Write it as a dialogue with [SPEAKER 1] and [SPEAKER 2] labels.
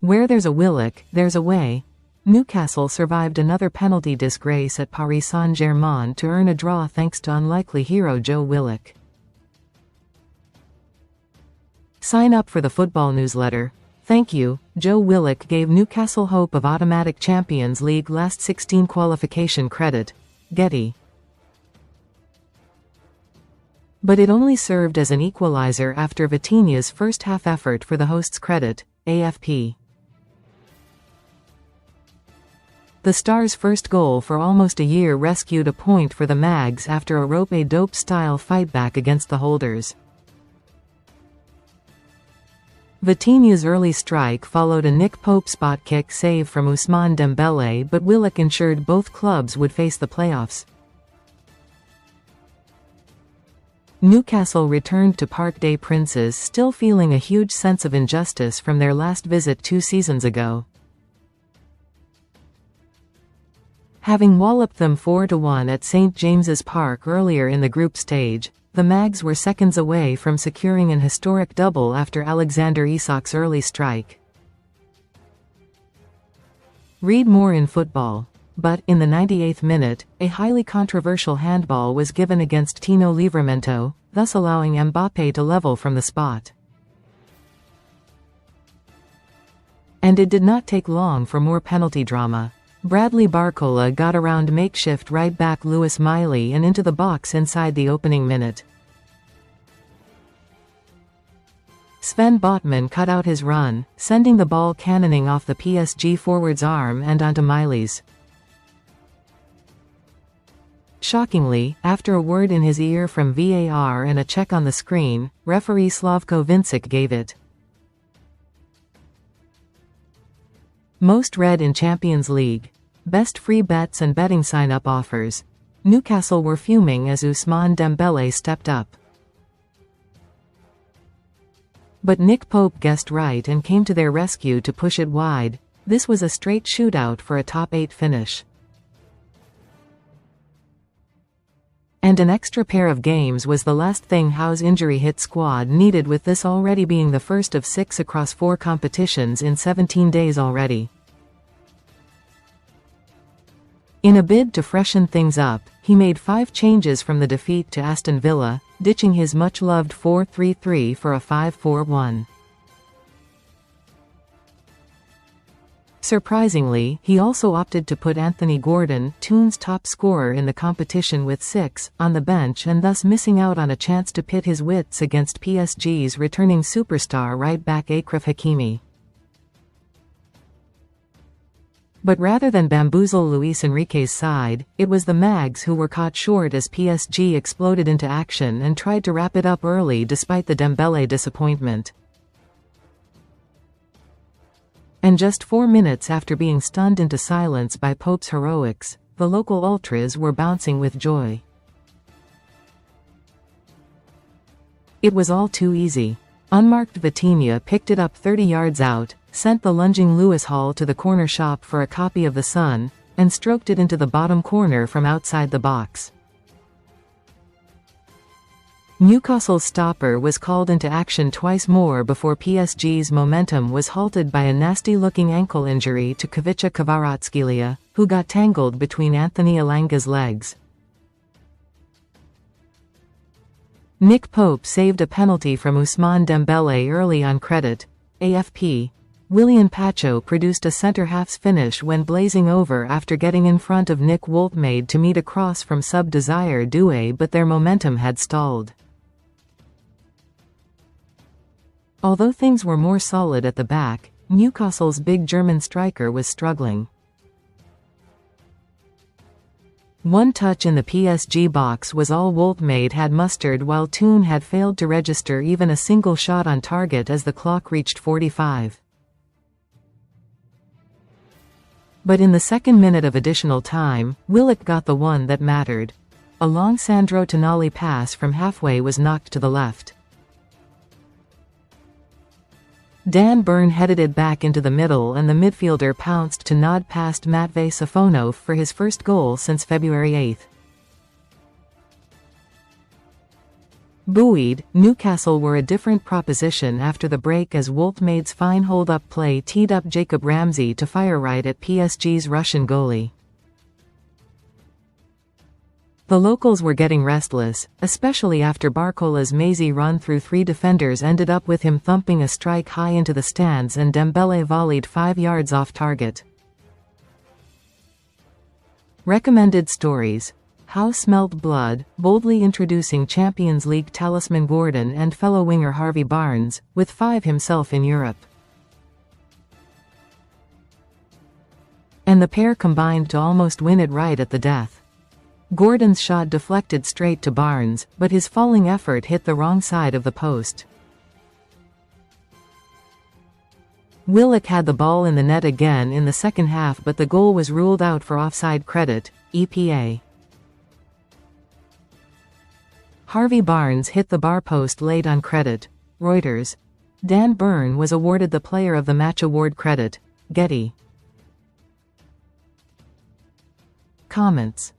[SPEAKER 1] Where there's a Willock, there's a way. Newcastle survived another penalty disgrace at Paris Saint-Germain to earn a draw thanks to unlikely hero Joe Willock. Sign up for the football newsletter. Thank you. Joe Willock gave Newcastle hope of automatic Champions League last 16 qualification credit. Getty. But it only served as an equaliser after Vitinha's first half effort for the hostsCredit, AFP. The Stars' first goal for almost a year rescued a point for the Mags after a rope-a-dope-style fightback against the holders. Vitinha's early strike followed a Nick Pope spot kick save from Ousmane Dembele, but Willock ensured both clubs would face the playoffs. Newcastle returned to Parc des Princes still feeling a huge sense of injustice from their last visit 2 seasons ago. Having walloped them 4-1 at St James's Park earlier in the group stage, the Mags were seconds away from securing an historic double after Alexander Isak's early strike. Read more in football. But, in the 98th minute, a highly controversial handball was given against Tino Livramento, thus allowing Mbappé to level from the spot. And it did not take long for more penalty drama. Bradley Barcola got around makeshift right-back Lewis Miley and into the box inside the opening minute. Sven Botman cut out his run, sending the ball cannoning off the PSG forward's arm and onto Miley's. Shockingly, after a word in his ear from VAR and a check on the screen, referee Slavko Vincic gave it. Most read in Champions League. Best free bets and betting sign-up offers. Newcastle were fuming as Ousmane Dembele stepped up. But Nick Pope guessed right and came to their rescue to push it wide. This was a straight shootout for a top 8 finish. And an extra pair of games was the last thing Howe's injury-hit squad needed, with this already being the first of 6 across 4 competitions in 17 days already. In a bid to freshen things up, he made 5 changes from the defeat to Aston Villa, ditching his much-loved 4-3-3 for a 5-4-1. Surprisingly, he also opted to put Anthony Gordon, Toon's top scorer in the competition with 6, on the bench, and thus missing out on a chance to pit his wits against PSG's returning superstar right-back Achraf Hakimi. But rather than bamboozle Luis Enrique's side, it was the Mags who were caught short as PSG exploded into action and tried to wrap it up early despite the Dembele disappointment. And just 4 minutes after being stunned into silence by Pope's heroics, the local ultras were bouncing with joy. It was all too easy. Unmarked Vitinha picked it up 30 yards out, sent the lunging Lewis Hall to the corner shop for a copy of The Sun, and stroked it into the bottom corner from outside the box. Newcastle's stopper was called into action twice more before PSG's momentum was halted by a nasty-looking ankle injury to Kvicha Kvaratskhelia, who got tangled between Anthony Elanga's legs. Nick Pope saved a penalty from Ousmane Dembele early on credit. AFP. Willian Pacho produced a centre-half's finish when blazing over after getting in front of Nick Woltmade to meet a cross from sub-Desire Doué, but their momentum had stalled. Although things were more solid at the back, Newcastle's big German striker was struggling. One touch in the PSG box was all Woltmade had mustered, while Toon had failed to register even a single shot on target as the clock reached 45. But in the second minute of additional time, Willock got the one that mattered. A long Sandro Tonali pass from halfway was knocked to the left. Dan Burn headed it back into the middle, and the midfielder pounced to nod past Matvei Safonov for his first goal since February 8. Buoyed, Newcastle were a different proposition after the break as Wolfmade's fine hold-up play teed up Jacob Ramsey to fire right at PSG's Russian goalie. The locals were getting restless, especially after Barcola's mazy run through 3 defenders ended up with him thumping a strike high into the stands and Dembele volleyed 5 yards off target. Recommended stories: How Smelt Blood, boldly introducing Champions League talisman Gordon and fellow winger Harvey Barnes, with 5 himself in Europe. And the pair combined to almost win it right at the death. Gordon's shot deflected straight to Barnes, but his falling effort hit the wrong side of the post. Willock had the ball in the net again in the second half, but the goal was ruled out for offside credit, EPA. Harvey Barnes hit the bar post late on credit, Reuters. Dan Burn was awarded the Player of the Match award credit, Getty. Comments.